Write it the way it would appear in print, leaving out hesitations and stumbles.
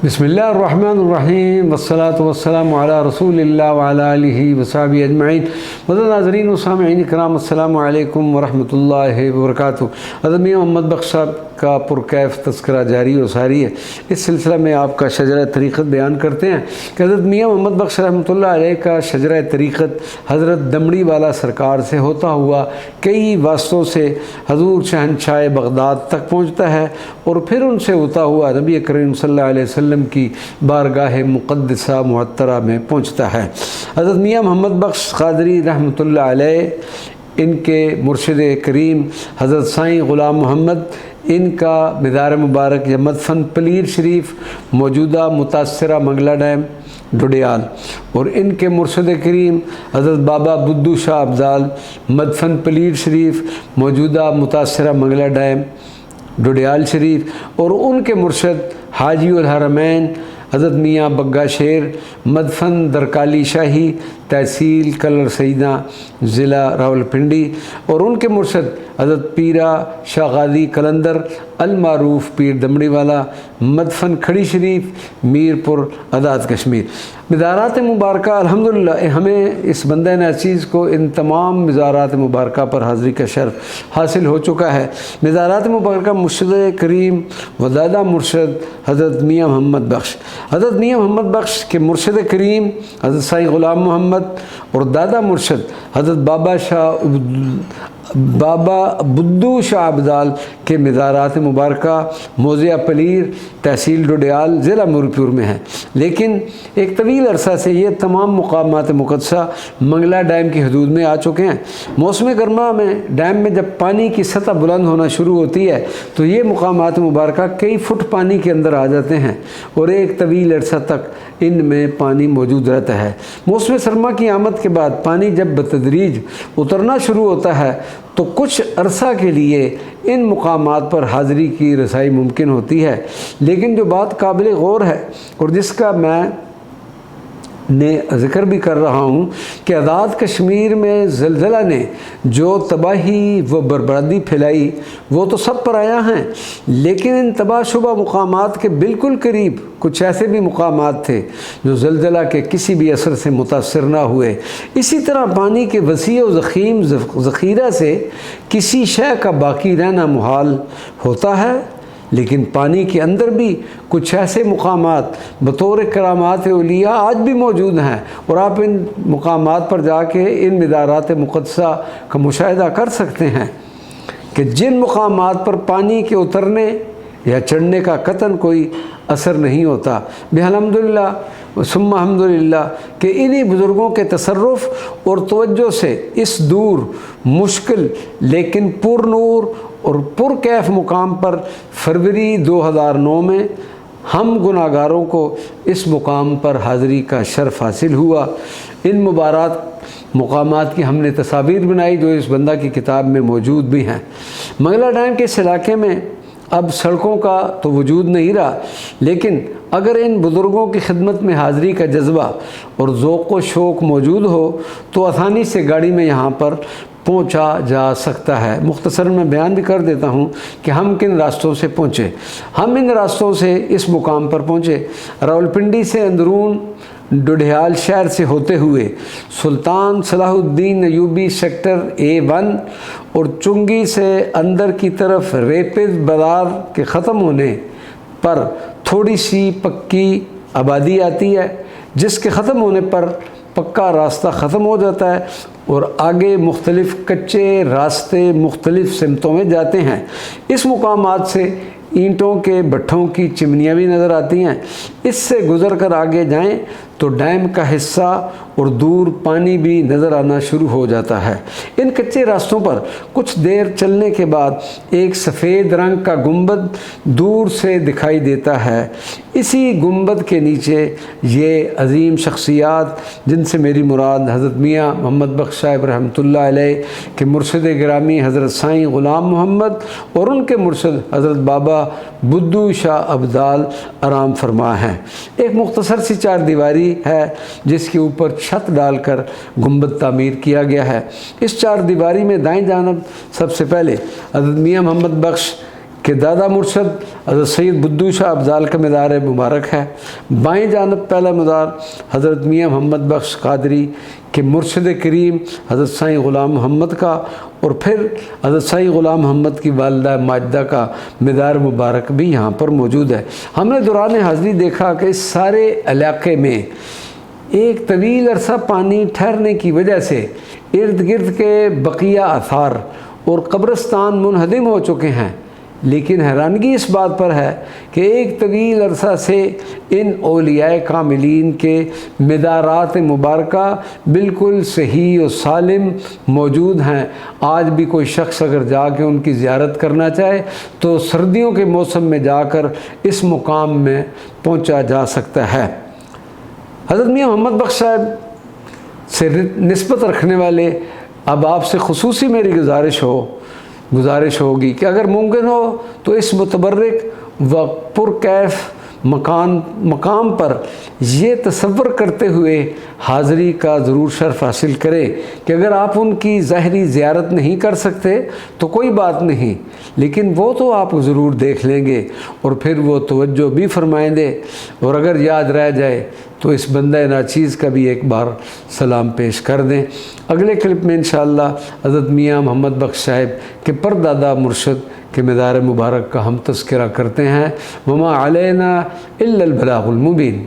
बिस्मिल्लाहिर्रहमानिर्रहीम वस्सलातु वस्सलामु अला रसूलिल्लाह व अला आलिहि व सहबिहि अजमईन। मदद नाज़रीन व सामिईन किराम, अस्सलामु अलैकुम व रहमतुल्लाहि व बरकातुहू। हज़रत मियां मोहम्मद बख्श साहब का पुरकैफ तज़किरा जारी व सारी है। इस सिलसिला में आपका शजरा तरीक़त बयान करते हैं कि हज़रत मियां मोहम्मद बख्श रहमतुल्लाह अलैह का शजरा तरीक़त हज़रत दमड़ी वाला सरकार से होता हुआ कई वास्तों से हज़ूर शहनशाह बग़दाद तक पहुँचता है और फिर उनसे होता हुआ नबी करीम सल्लल्लाहु अलैहि वसल्लम की बारगाह मुक़द्दसा मुअत्तरा में पहुँचता है। हज़रत मियां मोहम्मद बख्श क़ादरी रहमतुल्लाह अलैह, इनके मुर्शिद करीम हज़रत साईं ग़ुलाम मोहम्मद, इनका मज़ार मुबारक या मदफन पलीर शरीफ मौजूदा मुतासरा मंगला डैम डोडियाल, और इनके मुर्शिद करीम हज़रत बाबा बुद्धू शाह अब्दाल, मदफन पलीर शरीफ मौजूदा मुतासरा मंगला डैम डोडियाल शरीफ, और उनके मुर्शिद हाजी उल हरमैन हज़रत मियाँ बग्गा शेर, मदफन दरकाली शाही, तहसील कलर सईदा, ज़िला रावलपिंडी, और उनके मुर्शिद हज़रत पीरा शाह गाज़ी कलंदर अलमारूफ़ पीर दमड़ी वाला, मदफन खड़ी शरीफ मीरपुर आज़ाद कश्मीर। मज़ारात मुबारक अल्हम्दुलिल्लाह हमें इस बंदे नचीज़ को इन तमाम मज़ारात मुबारक पर हाज़री का शर्फ़ हासिल हो चुका है। मज़ारात मुबारक मुर्शिद करीम व दादा मुर्शिद हज़रत मियां मोहम्मद बख्श, हज़रत मियां मोहम्मद बख्श के मुर्शिद करीम हज़रत साईं ग़ुलाम मोहम्मद और दादा मुर्शिद हज़रत बाबा बुद्धू शाह अब्दाल के मज़ारात मुबारक मौज़ा पलीर तहसील डोडियाल ज़िला मीरपुर में है। लेकिन एक तवील अरसा से ये तमाम मुकामात मुक़द्दसा मंगला डैम की हदूद में आ चुके हैं। मौसम गर्मा में डैम में जब पानी की सतह बुलंद होना शुरू होती है तो ये मुकामात मुबारक कई फुट पानी के अंदर आ जाते हैं और एक तवील अरसा तक इनमें पानी मौजूद रहता है। मौसम सरमा की आमद के बाद पानी जब बतदरीज उतरना शुरू होता है तो कुछ अरसा के लिए इन मुकामात पर हाज़री की रसाई मुमकिन होती है। लेकिन जो बात काबिल गौर है और जिसका मैं ज़िक्र भी कर रहा हूँ कि आज़ाद कश्मीर में ज़लज़ला ने जो तबाही व बर्बादी फैलाई वो तो सब पर आया हैं, लेकिन इन तबाहशुदा मुकामात के बिल्कुल करीब कुछ ऐसे भी मुकामात थे जो ज़लज़ला के किसी भी असर से मुतासर ना हुए। इसी तरह पानी के वसी व ज़ख़ीम ज़ख़ीरा से किसी शय का बाकी रहना मुहाल होता है, लेकिन पानी के अंदर भी कुछ ऐसे मुकामात बतौर करामात औलिया आज भी मौजूद हैं और आप इन मुकामात पर जाके इन मज़ारात मुक़द्दसा का मुशाहिदा कर सकते हैं कि जिन मुकामात पर पानी के उतरने या चढ़ने का कतन कोई असर नहीं होता। अल्हम्दुलिल्लाह सुम्मा अल्हम्दुलिल्लाह कि इन्हीं बुज़ुर्गों के तसर्रुफ़ और तवज्जो से इस दूर मुश्किल लेकिन पुरनूर और पुरकैफ मुकाम पर फरवरी 2009 में हम गुनाहगारों को इस मुकाम पर हाज़री का शर्फ़ हासिल हुआ। इन मुबारक मुकामात की हमने तस्वीर बनाई जो इस बंदा की किताब में मौजूद भी हैं। मंगला डैम के इस इलाके में अब सड़कों का तो वजूद नहीं रहा, लेकिन अगर इन बुज़ुर्गों की खिदमत में हाज़री का जज्बा और ज़ौक़ व शौक़ मौजूद हो तो आसानी से गाड़ी में यहाँ पर पहुँचा जा सकता है। मुख्तसर में बयान भी कर देता हूँ कि हम किन रास्तों से पहुँचे। हम इन रास्तों से इस मुकाम पर पहुँचे। रावलपिंडी से अंदरून डोडियाल शहर से होते हुए सुल्तान सलाहुद्दीन अयूबी सेक्टर A1 और चुंगी से अंदर की तरफ रेपिड बाज़ार के ख़त्म होने पर थोड़ी सी पक्की आबादी आती है, जिसके ख़त्म होने पर पक्का रास्ता ख़त्म हो जाता है और आगे मुख्तलिफ़ कच्चे रास्ते मुख्तलिफ़ सिमतों में जाते हैं। इस मुकामात से ईंटों के भट्ठों की चिमनियाँ भी नज़र आती हैं। इससे गुज़र कर आगे जाएं तो डैम का हिस्सा और दूर पानी भी नज़र आना शुरू हो जाता है। इन कच्चे रास्तों पर कुछ देर चलने के बाद एक सफ़ेद रंग का गुंबद दूर से दिखाई देता है। इसी गुंबद के नीचे ये अज़ीम शख्सियात जिनसे मेरी मुराद हज़रत मियां मोहम्मद बख्श साहिब रहमतुल्लाह अलैह के मुर्शिद गिरामी हज़रत साईं ग़ुलाम मोहम्मद और उनके मुर्शिद हज़रत बाबा बुद्धू शाह अब्दाल आराम फरमा हैं। एक मुख्तसर सी चार दीवारी है जिसके ऊपर छत डालकर गुंबद तामीर किया गया है। इस चार दीवारी में दाएं जानब सबसे पहले हज़रत मियां मोहम्मद बख्श کہ دادا مرشد حضرت سید بدو شاہ افضال کا مزار مبارک ہے، بائیں جانب پہلا مزار حضرت میاں محمد بخش قادری کہ مرشد کریم حضرت سائیں غلام محمد کا، اور پھر حضرت سائیں غلام محمد کی والدہ ماجدہ کا مزار مبارک بھی یہاں پر موجود ہے۔ ہم نے دوران حاضری دیکھا کہ اس سارے علاقے میں ایک طویل عرصہ پانی ٹھہرنے کی وجہ سے ارد گرد کے بقیہ آثار اور قبرستان منہدم ہو چکے ہیں، لیکن حیرانگی اس بات پر ہے کہ ایک طویل عرصہ سے ان اولیاء کاملین کے مزارات مبارکہ بالکل صحیح و سالم موجود ہیں۔ آج بھی کوئی شخص اگر جا کے ان کی زیارت کرنا چاہے تو سردیوں کے موسم میں جا کر اس مقام میں پہنچا جا سکتا ہے۔ حضرت میاں محمد بخش صاحب سے نسبت رکھنے والے اب آپ سے خصوصی میری گزارش ہوگی کہ اگر ممکن ہو تو اس متبرک و پرکیف مقام پر یہ تصور کرتے ہوئے حاضری کا ضرور شرف حاصل کرے کہ اگر آپ ان کی ظاہری زیارت نہیں کر سکتے تو کوئی بات نہیں، لیکن وہ تو آپ ضرور دیکھ لیں گے اور پھر وہ توجہ بھی فرمائیں دے، اور اگر یاد رہ جائے تو اس بندہ ناچیز کا بھی ایک بار سلام پیش کر دیں۔ اگلے کلپ میں انشاءاللہ حضرت میاں محمد بخش صاحب کے پردادا مرشد کے مزار مبارک کا ہم تذکرہ کرتے ہیں۔ وما علینا الا البلاغ المبین۔